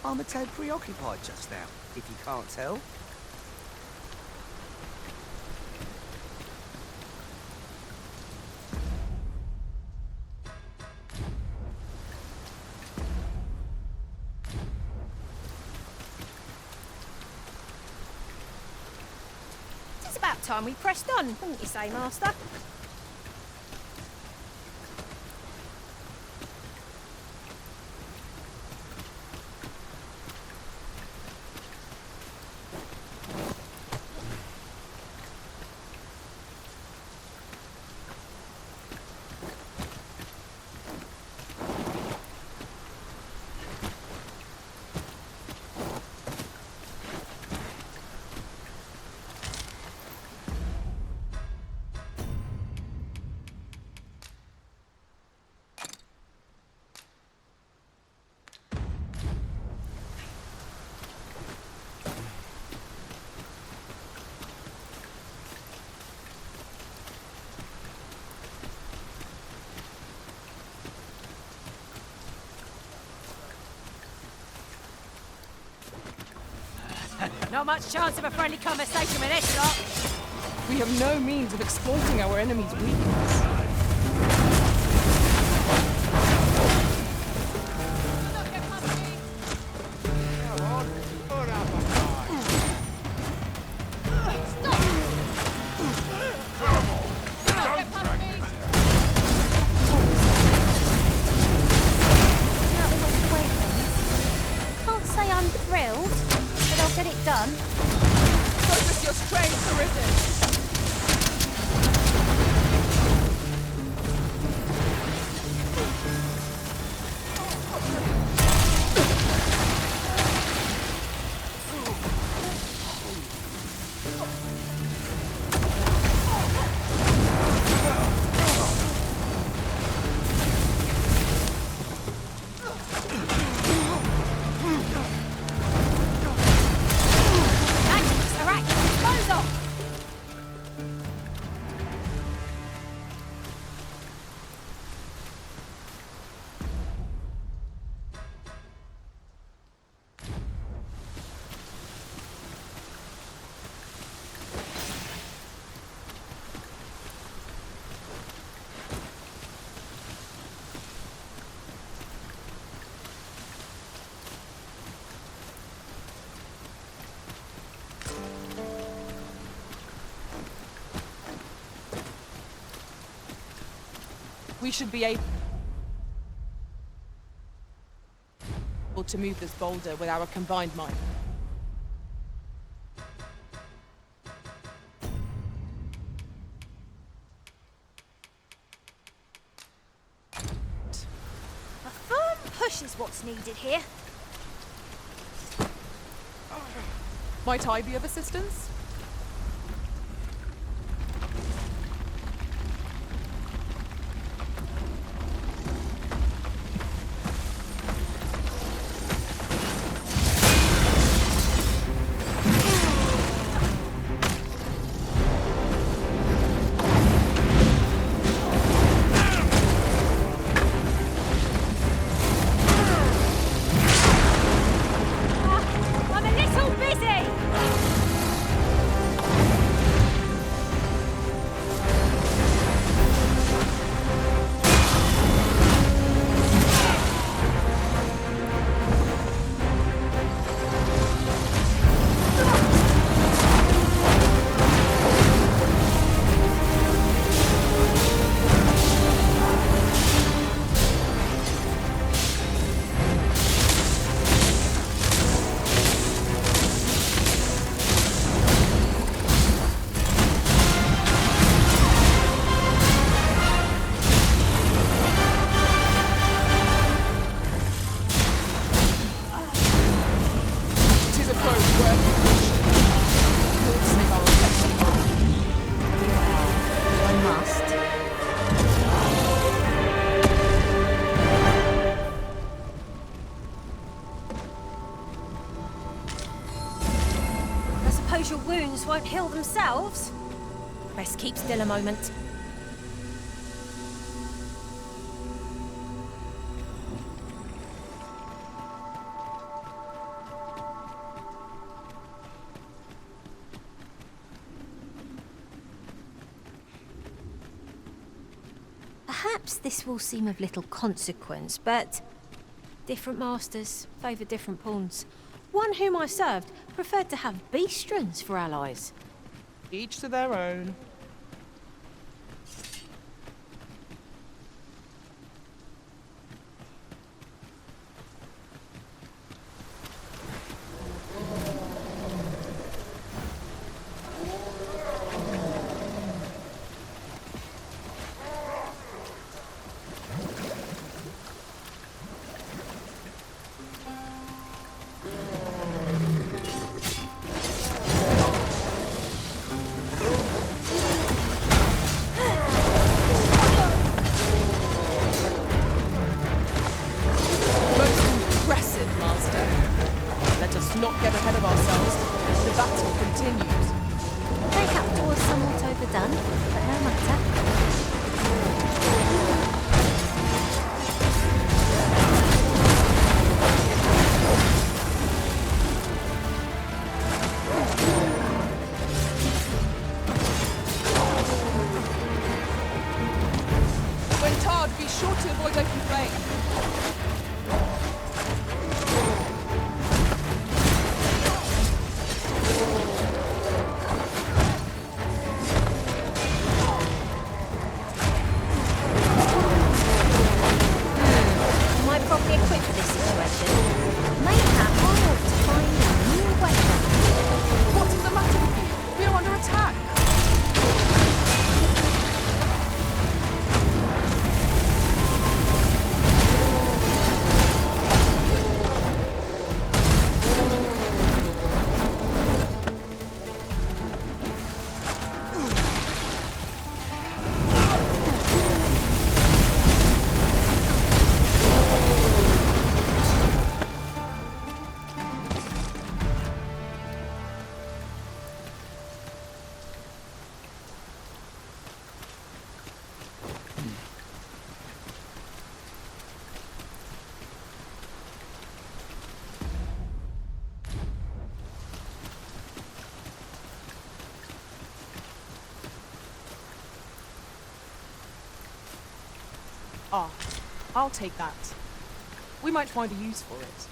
I'm a tad preoccupied just now, if you can't tell. It's about time we pressed on, wouldn't you say, Master? Not much chance of a friendly conversation with this lot. We have no means of exploiting our enemy's weakness. Can't say I'm thrilled, but I'll get it done. Focus your strength to resist. We should be able to move this boulder with our combined might. A firm push is what's needed here. Might I be of assistance? I'm a little busy! wounds won't heal themselves. Best keep still a moment. Perhaps this will seem of little consequence, but different masters favour different pawns. One whom I served preferred to have beastrons for allies. Each to their own. Not get ahead of ourselves. The battle continues. Take up doors somewhat overdone, but no matter. When tarred, be sure to avoid open flame. Ah, I'll take that. We might find a use for it.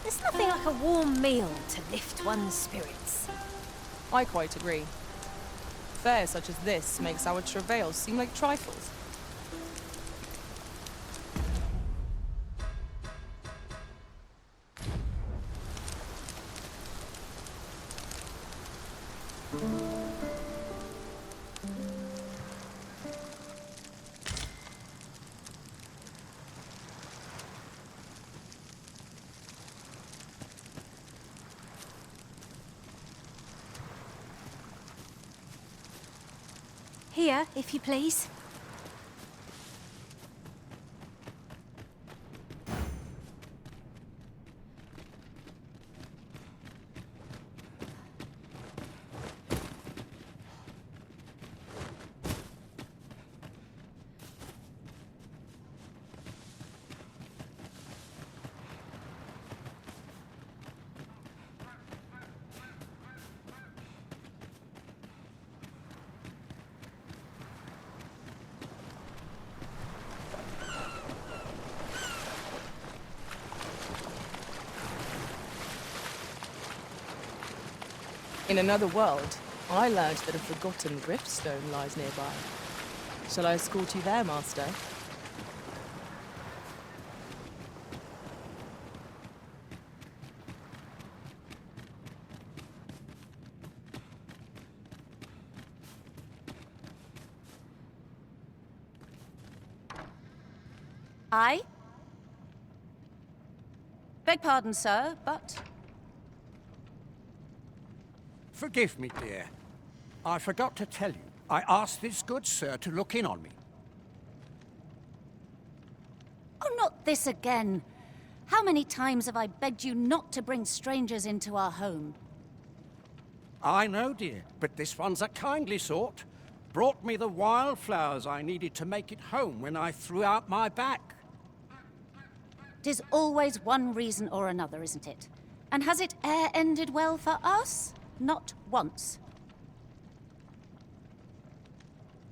There's nothing like a warm meal to lift one's spirits. I quite agree. Fare such as this makes our travails seem like trifles. Here, if you please. In another world, I learned that a forgotten riftstone lies nearby. Shall I escort you there, Master? I? Beg pardon, sir, but... Forgive me, dear. I forgot to tell you. I asked this good sir to look in on me. Oh, not this again. How many times have I begged you not to bring strangers into our home? I know, dear, but this one's a kindly sort. Brought me the wildflowers I needed to make it home when I threw out my back. 'Tis always one reason or another, isn't it? And has it e'er ended well for us? Not once.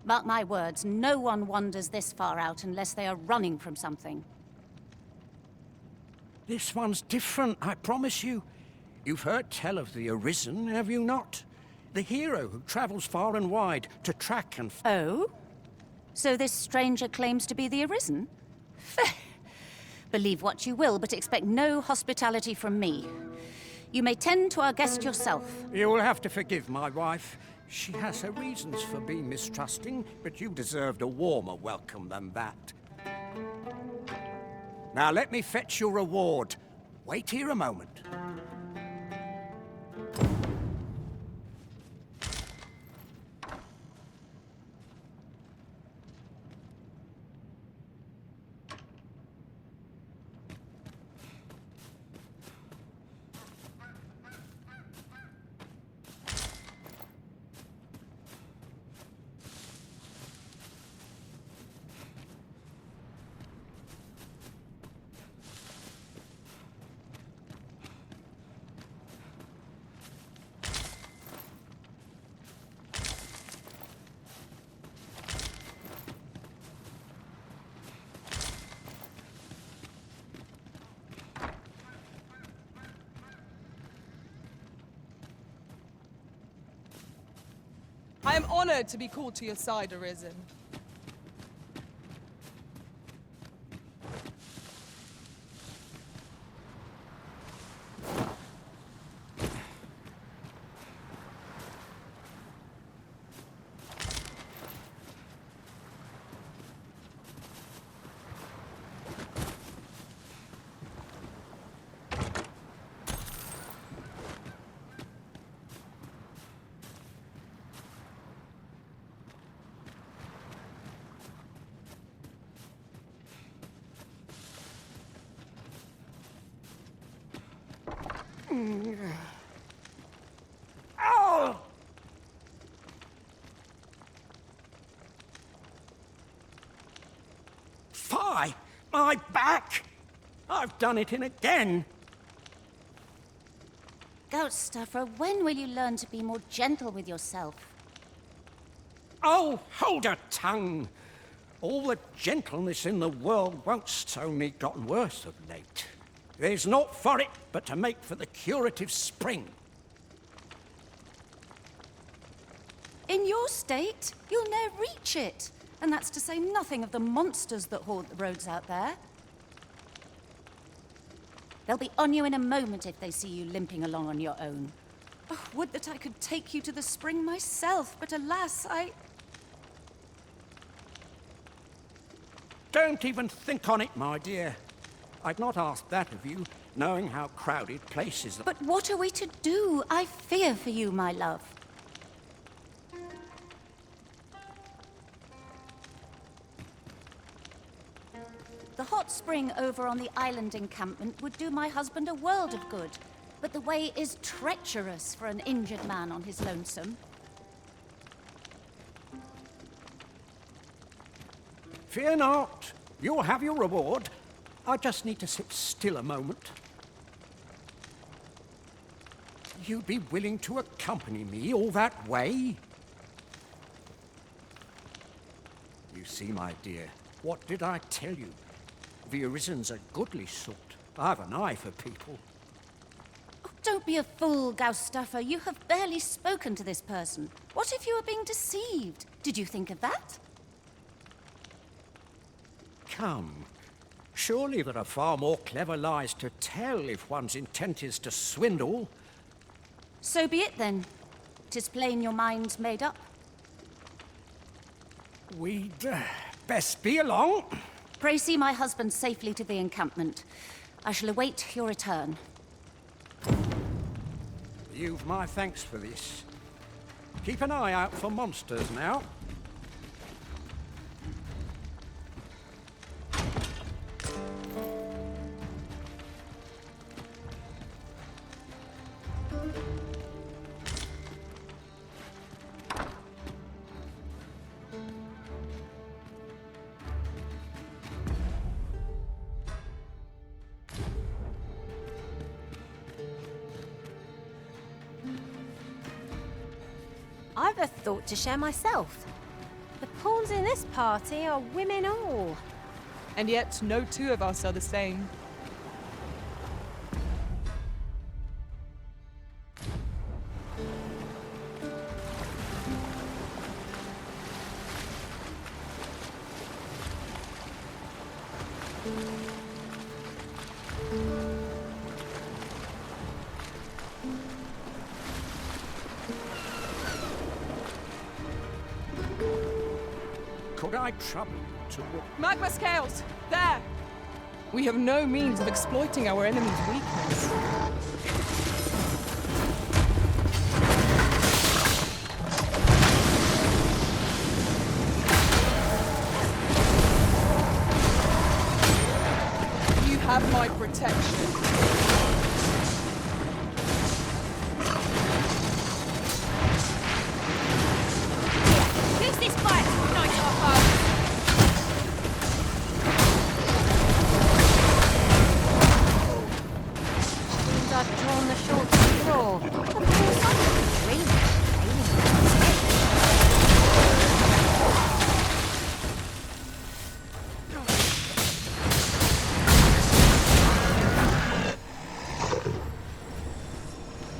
Mark my words, no one wanders this far out unless they are running from something. This one's different, I promise you. You've heard tell of the Arisen, have you not? The hero who travels far and wide to track and... Oh? So this stranger claims to be the Arisen? Believe what you will, but expect no hospitality from me. You may tend to our guest yourself. You will have to forgive my wife. She has her reasons for being mistrusting, but you deserved a warmer welcome than that. Now let me fetch your reward. Wait here a moment. I am honored to be called to your side, Arisen. Oh! Fie! My back! I've done it in again! Gout Stuffer, when will you learn to be more gentle with yourself? Oh, hold your tongue! All the gentleness in the world won't's only gotten worse of late. There's naught for it but to make for the curative spring. In your state, you'll ne'er reach it. And that's to say nothing of the monsters that haunt the roads out there. They'll be on you in a moment if they see you limping along on your own. Oh, would that I could take you to the spring myself, but alas, Don't even think on it, my dear. I'd not ask that of you, knowing how crowded places are. But what are we to do? I fear for you, my love. The hot spring over on the island encampment would do my husband a world of good, but the way is treacherous for an injured man on his lonesome. Fear not. You'll have your reward. I just need to sit still a moment. You'd be willing to accompany me all that way? You see, my dear, what did I tell you? The Arisen's a goodly sort. I've an eye for people. Oh, don't Don't be a fool, Gaustuffer. You have barely spoken to this person. What if you are being deceived? Did you think of that? Come. Surely there are far more clever lies to tell if one's intent is to swindle. So be it then. 'Tis plain your mind's made up. We'd best be along. Pray see my husband safely to the encampment. I shall await your return. You've my thanks for this. Keep an eye out for monsters now. I've a thought to share myself. The pawns in this party are women all. And yet, no two of us are the same. Could I trouble you to walk? Magma scales! There! We have no means of exploiting our enemy's weakness. You have my protection. Who's this fight? Night our Seems I've drawn the short straw. Of course, I didn't dream of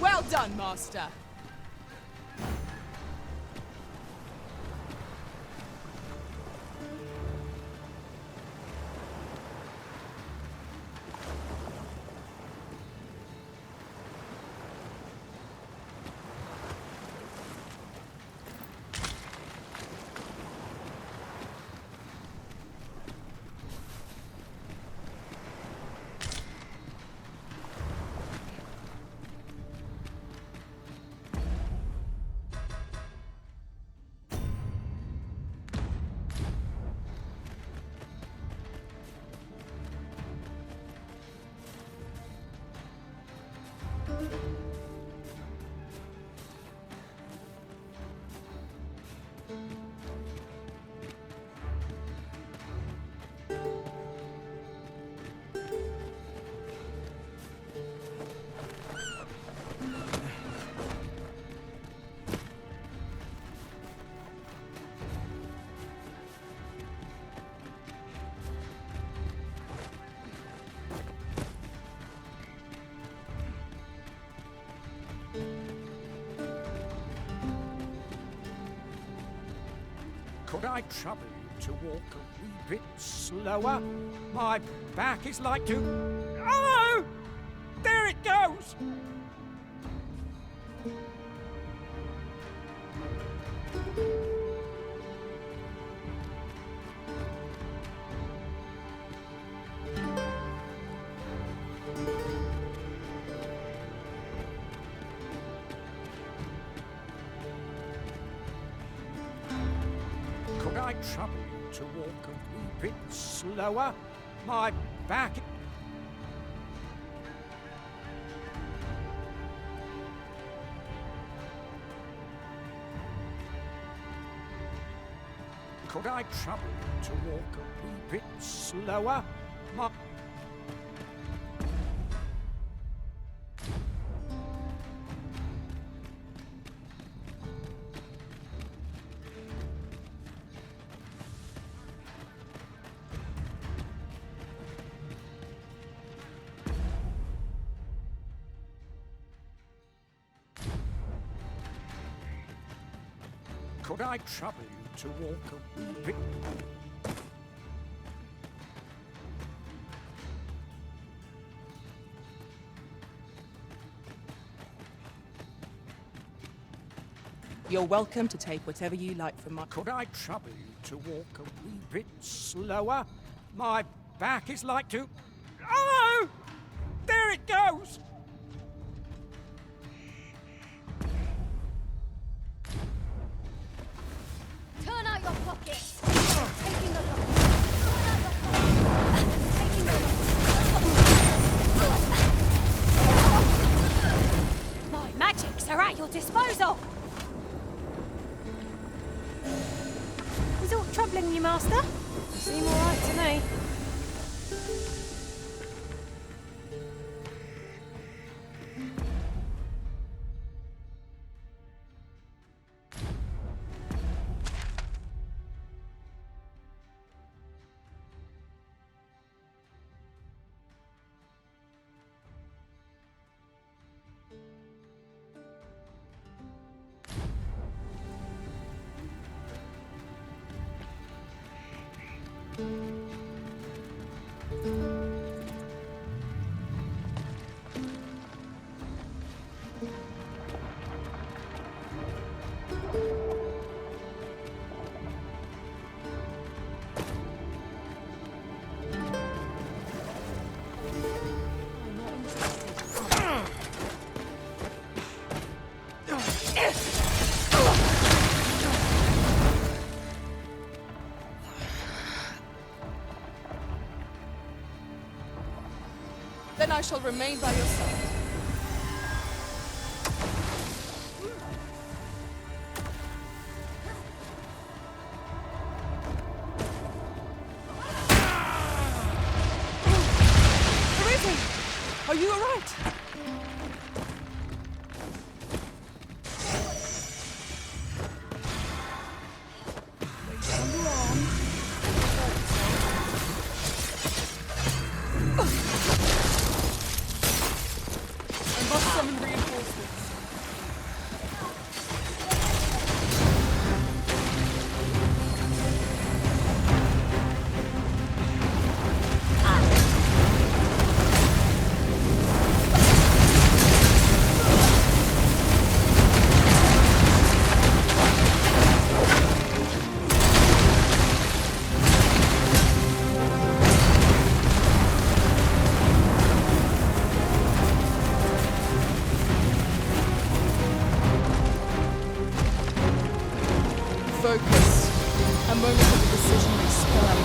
Well done, Master. Could I trouble you to walk a wee bit slower? My back is like to... Oh! There it goes! Could I trouble you to walk a wee bit slower? My back... Could I trouble you to walk a wee bit slower? My... Could I trouble you to walk a wee bit? You're welcome to take whatever you like from my... Could I trouble you to walk a wee bit slower? My back is like to... Oh! There it goes! Turn out your pockets! Taking the look. Turn out your pockets. Taking the look. My magics are at your disposal. Is all troubling you, Master? You seem all right to me. Then I shall remain by your side. Arisen! Are you all right? Focus. A moment of indecision may spell out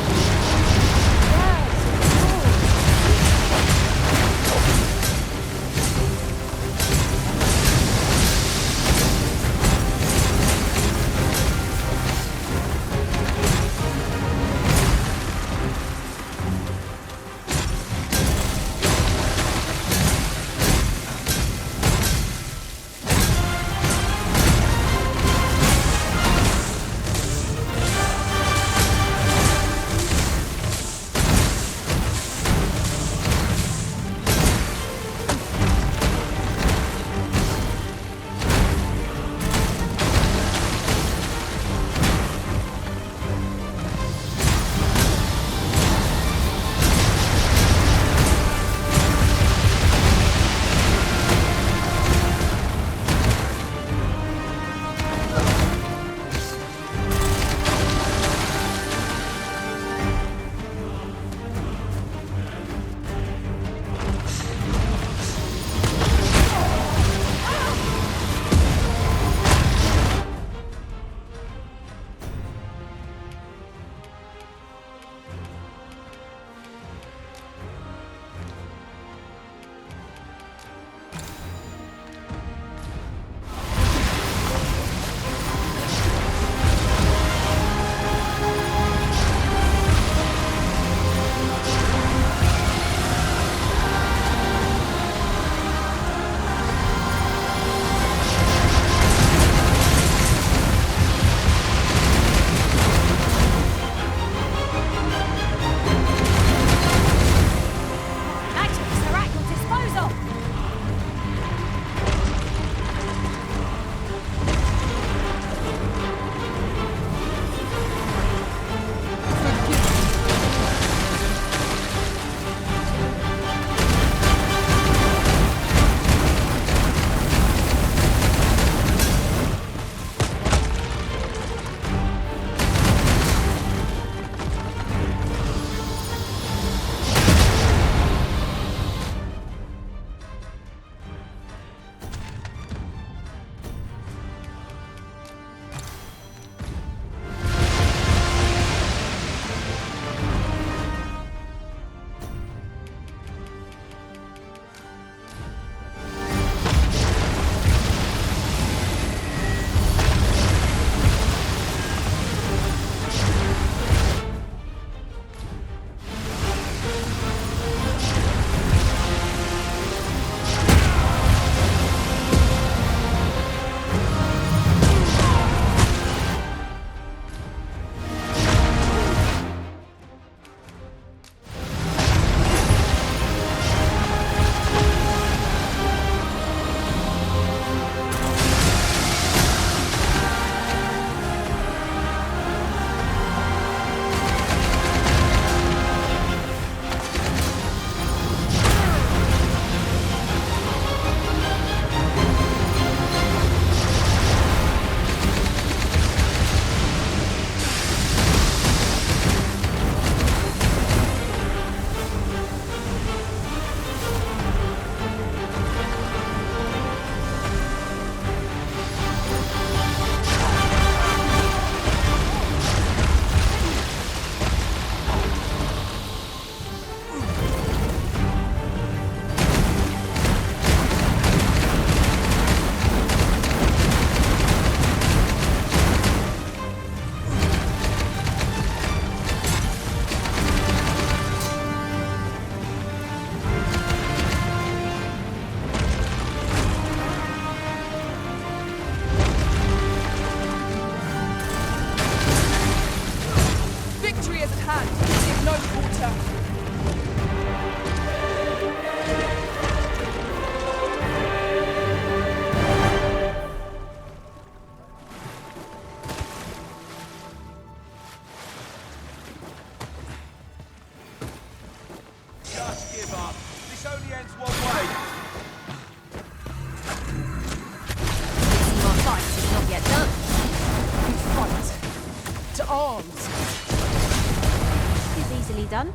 done.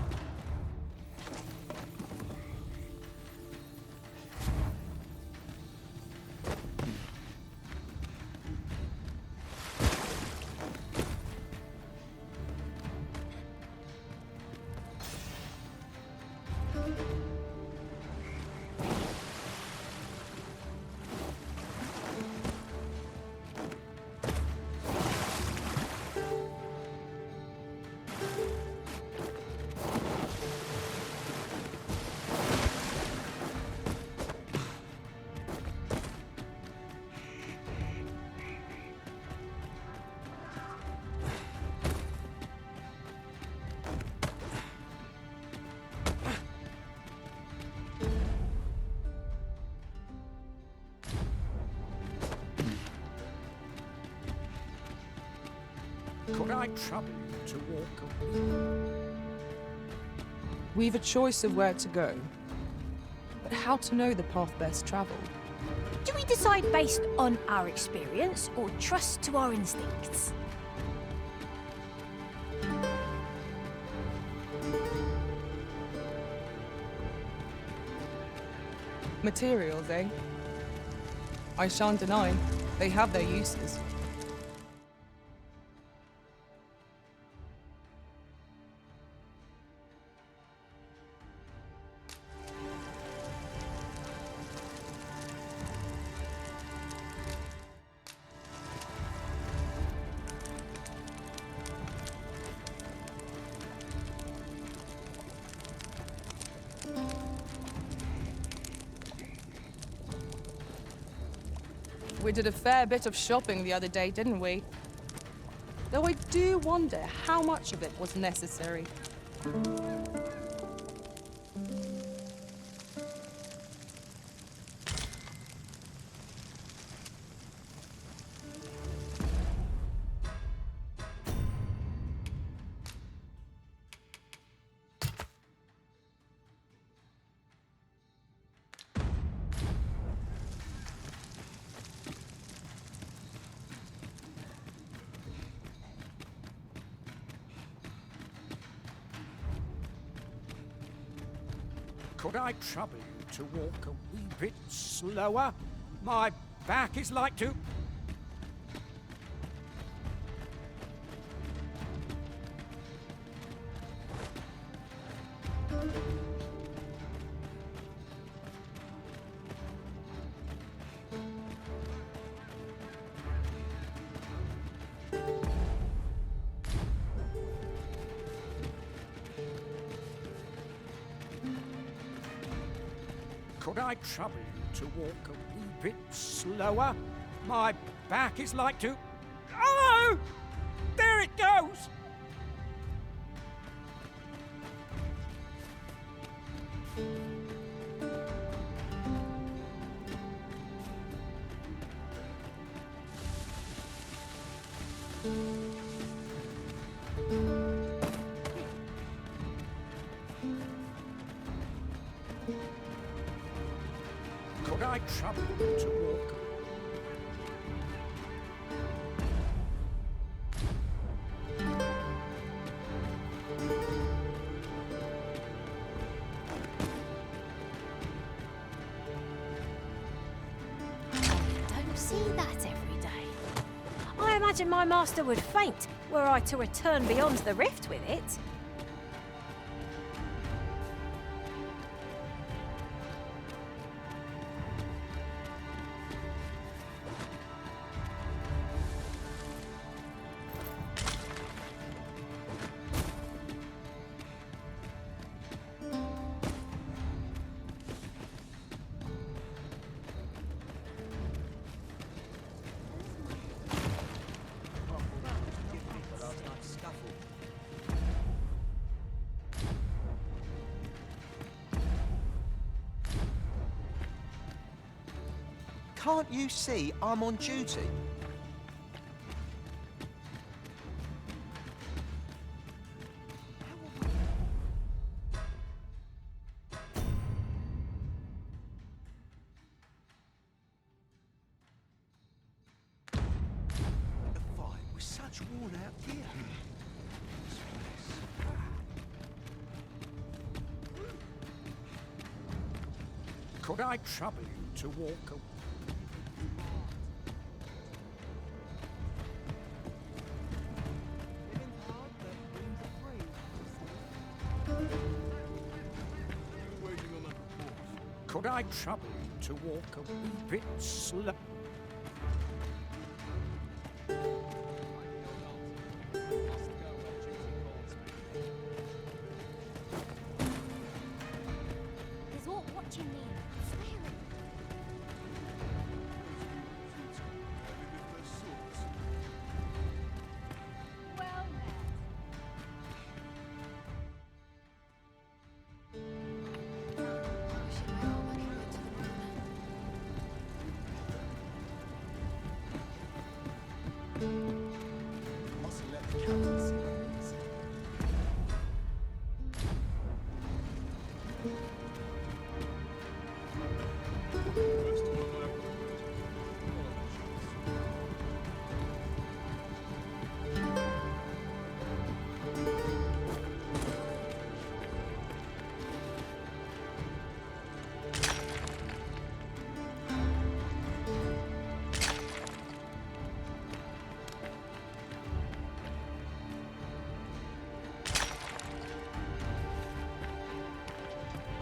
Could I trouble you to walk away? We've a choice of where to go, but how to know the path best travelled? Do we decide based on our experience or trust to our instincts? Materials, eh? I shan't deny, they have their uses. We did a fair bit of shopping the other day, didn't we? Though I do wonder how much of it was necessary. Could I trouble you to walk a wee bit slower? My back is like to... Could I trouble you to walk a wee bit slower? My back is like to... Oh! There it goes! Could I trouble you to walk? Don't see that every day. I imagine my master would faint were I to return beyond the rift with it. Can't you see I'm on duty? The fight with such worn out gear. Could I trouble you to walk away? Could I trouble you to walk a wee bit slow? Is all watching me, swearing. Well met.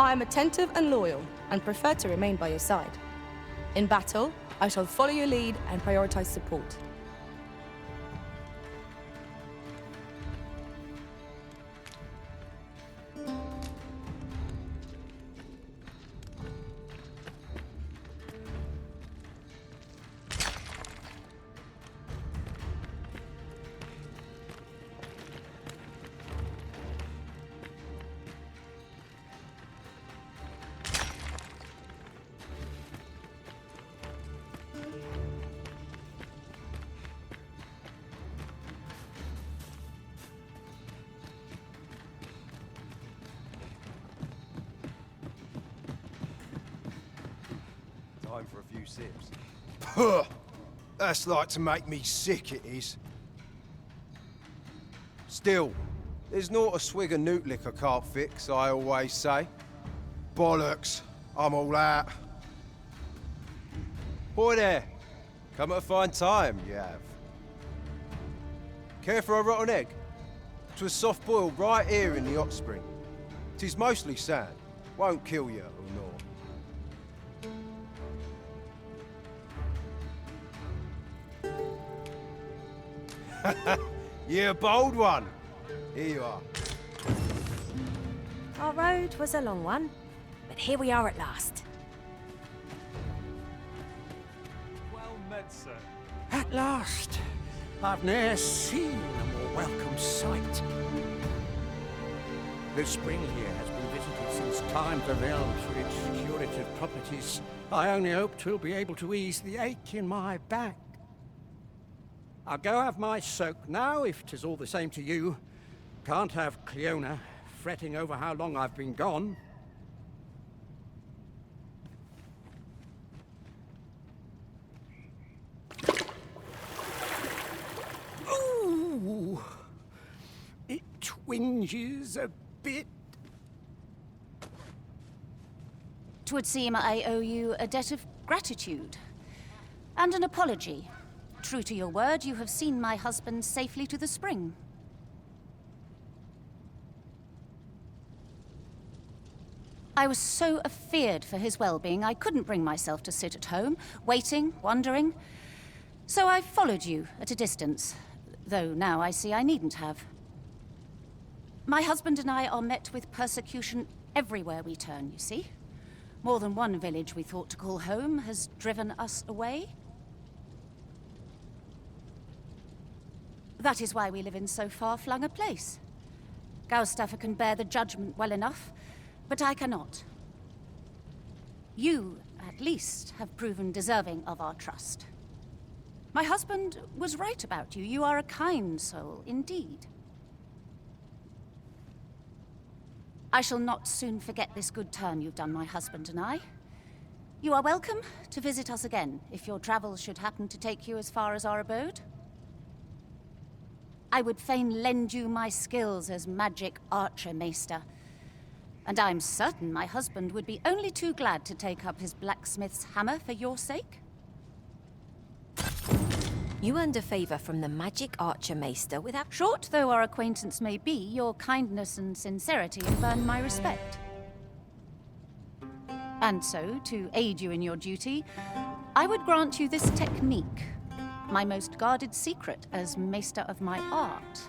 I am attentive and loyal, and prefer to remain by your side. In battle, I shall follow your lead and prioritize support. Time for a few sips. Puh! That's like to make me sick, it is. Still, there's not a swig of newt liquor can't fix, I always say. Bollocks, I'm all out. Boy there, come at a fine time, you have. Care for a rotten egg? 'Twas soft boiled right here in the hot spring. 'Tis mostly sand, won't kill you or naught. You're a bold one. Here you are. Our road was a long one, but here we are at last. Well met, sir. At last, I've ne'er seen a more welcome sight. The spring here has been visited since time prevailed for its curative properties. I only hope 'twill be able to ease the ache in my back. I'll go have my soak now, if 'tis all the same to you. Can't have Cleona fretting over how long I've been gone. Ooh, it twinges a bit. 'Twould seem I owe you a debt of gratitude and an apology. True to your word, you have seen my husband safely to the spring. I was so afeard for his well-being, I couldn't bring myself to sit at home, waiting, wondering. So I followed you at a distance, though now I see I needn't have. My husband and I are met with persecution everywhere we turn, you see. More than one village we thought to call home has driven us away. That is why we live in so far-flung a place. Gaustaffer can bear the judgment well enough, but I cannot. You, at least, have proven deserving of our trust. My husband was right about you. You are a kind soul, indeed. I shall not soon forget this good turn you've done my husband and I. You are welcome to visit us again, if your travels should happen to take you as far as our abode. I would fain lend you my skills as magic archer, Maester. And I'm certain my husband would be only too glad to take up his blacksmith's hammer for your sake. You earned a favor from the magic archer maester without... Short though our acquaintance may be, your kindness and sincerity have earned my respect. And so, to aid you in your duty, I would grant you this technique, my most guarded secret as maester of my art.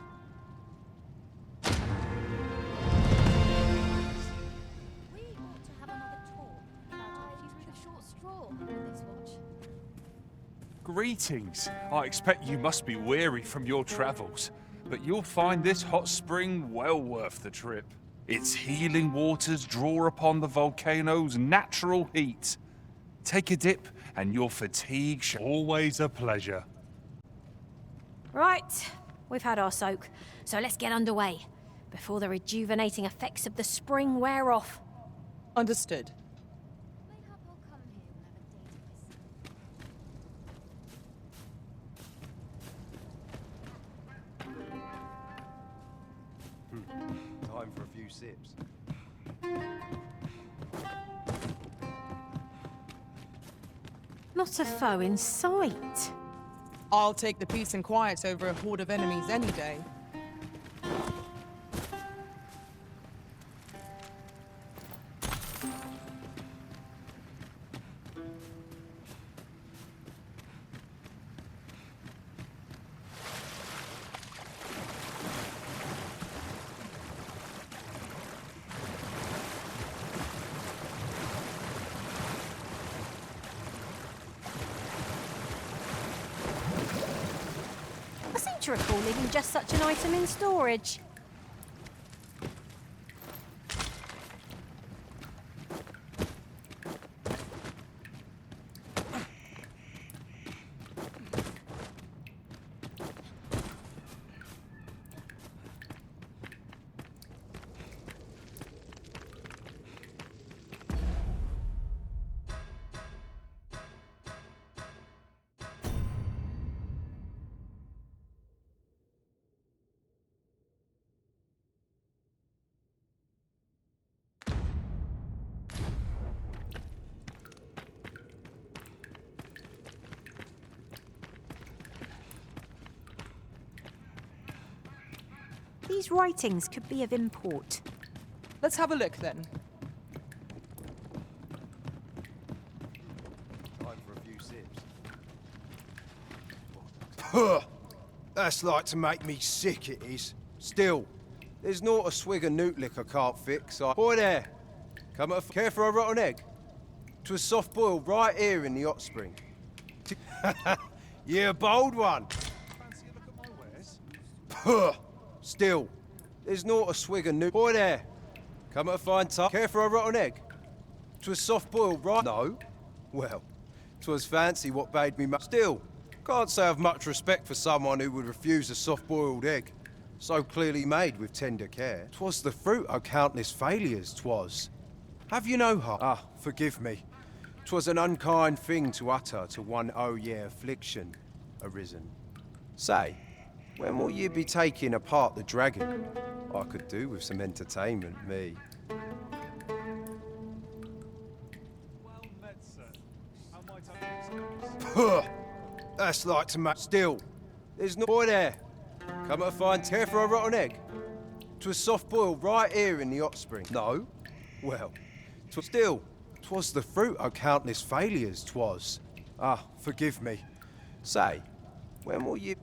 We ought to have another talk about our future short straw with this watch. Greetings. I expect you must be weary from your travels, but you'll find this hot spring well worth the trip. Its healing waters draw upon the volcano's natural heat. Take a dip, and your fatigue shall... Always a pleasure. Right, we've had our soak, so let's get underway, before the rejuvenating effects of the spring wear off. Understood. Time for a few sips. Not a foe in sight. I'll take the peace and quiet over a horde of enemies any day. I seem to recall leaving just such an item in storage. These writings could be of import. Let's have a look then. Time for a few sips. Puh! That's like to make me sick, it is. Still, there's not a swig of newt lick I can't fix. Boy there! Come up, care for a rotten egg? 'Twas soft boiled right here in the hot spring. Yeah, bold one! Fancy a look at my wares? Puh! Still, there's not a swig of newt. Boy there! Come at a fine time. Care for a rotten egg? 'Twas soft boiled right... No? Well, 'twas fancy what bade me Still, can't say I've much respect for someone who would refuse a soft-boiled egg. So clearly made with tender care. 'Twas the fruit of countless failures, 'twas. Have you no heart? Ah, forgive me. 'Twas an unkind thing to utter to one yeah affliction arisen. Say, when will you be taking apart the dragon? I could do with some entertainment, me. Well met, sir. How might I be of service? Puh! That's like to make... Still, there's no... Boy there! Come at a fine tear for a rotten egg? 'Twas soft-boiled right here in the hot spring. No? Well, 'twas the fruit of countless failures, 'twas. Ah, forgive me. Say, when will you...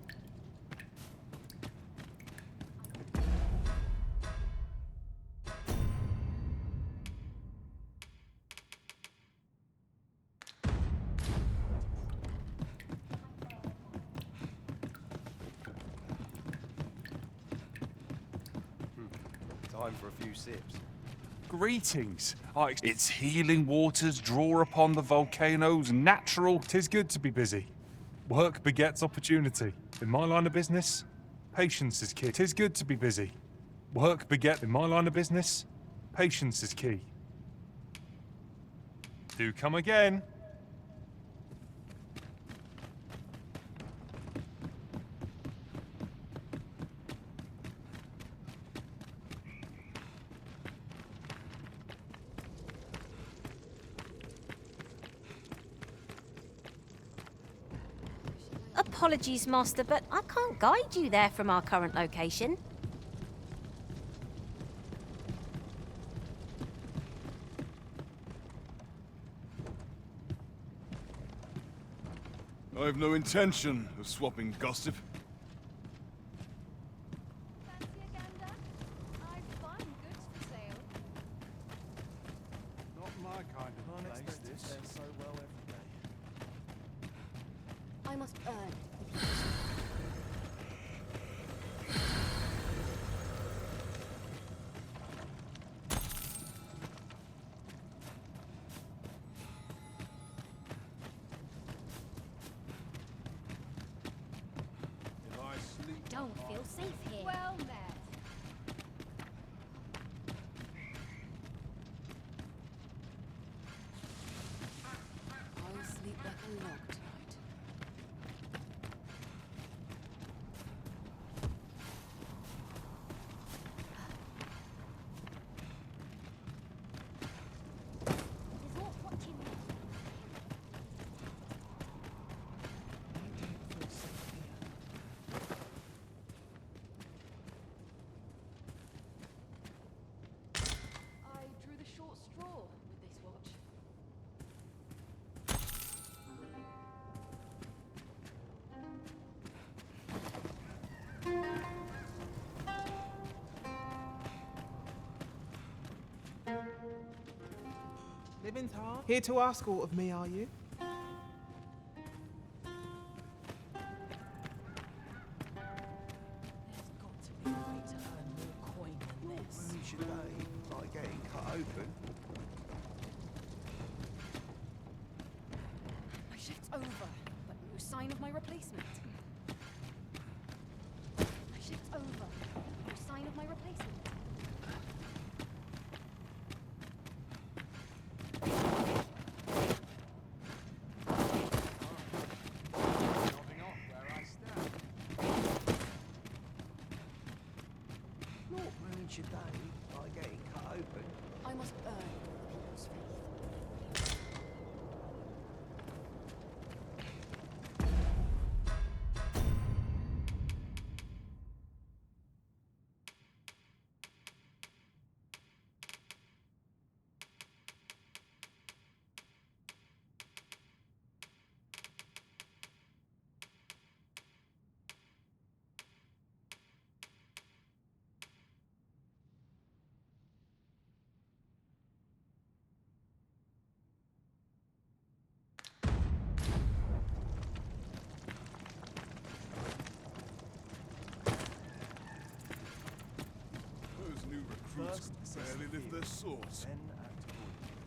Time for a few sips. Greetings. Its healing waters draw upon the volcano's natural... 'Tis good to be busy. Work begets opportunity. In my line of business, patience is key. 'Tis good to be busy. Work beget... In my line of business, patience is key. Do come again. Apologies, Master, but I can't guide you there from our current location. I have no intention of swapping gossip. Not my kind of place, this. So well every day. I must earn. If I sleep, Don't feel safe here. Well met. I'll sleep like a log tonight. There's not watching me. I drew the short straw with this watch. Living's hard. Here to ask aught of me, are you? There's got to be a way to earn more coin than this. when should they? Like getting cut open. My shift's over, but no sign of my replacement. My shift's over, no sign of my replacement. Nodding off where I stand. Not when should they? Like getting cut open. I must earn the people's faith. Those new recruits barely lift their swords. Then act accordingly.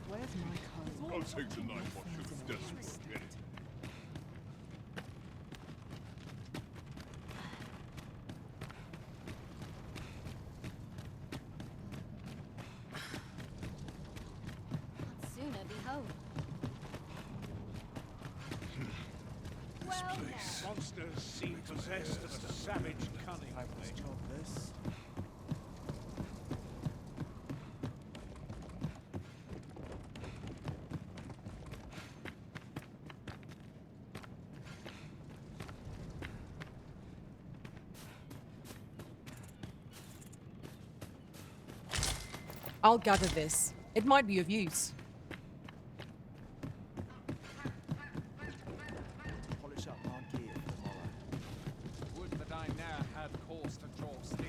Where's my coat? I'll take the night watch of the desperate minute. I'd sooner be home. This place. Monsters seem possessed of a savage cunning. This. I'll gather this. It might be of use. Polish up our gear for tomorrow. Would that I ne'er had cause to draw steel.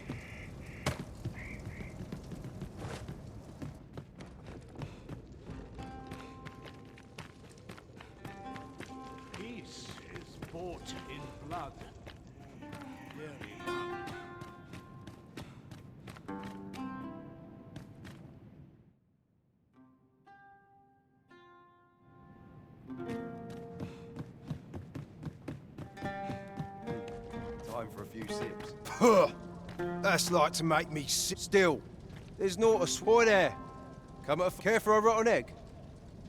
Peace is bought in blood. Dearly won. Time for a few sips. Puh! That's like to make me sick. Still, there's naught a swore there. Come at care for a rotten egg.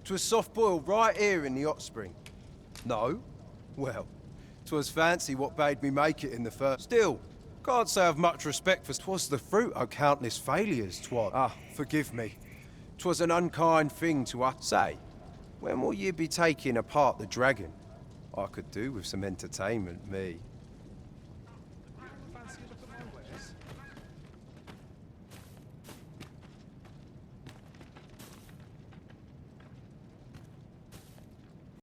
'Twas soft boiled right here in the hot spring. No? Well, 'twas fancy what bade me make it in the first. Still, Can't say I've much respect for 'twas the fruit o' countless failures, 'twas. Ah, forgive me. 'Twas an unkind thing to us. Say, when will you be taking apart the dragon? I could do with some entertainment, me.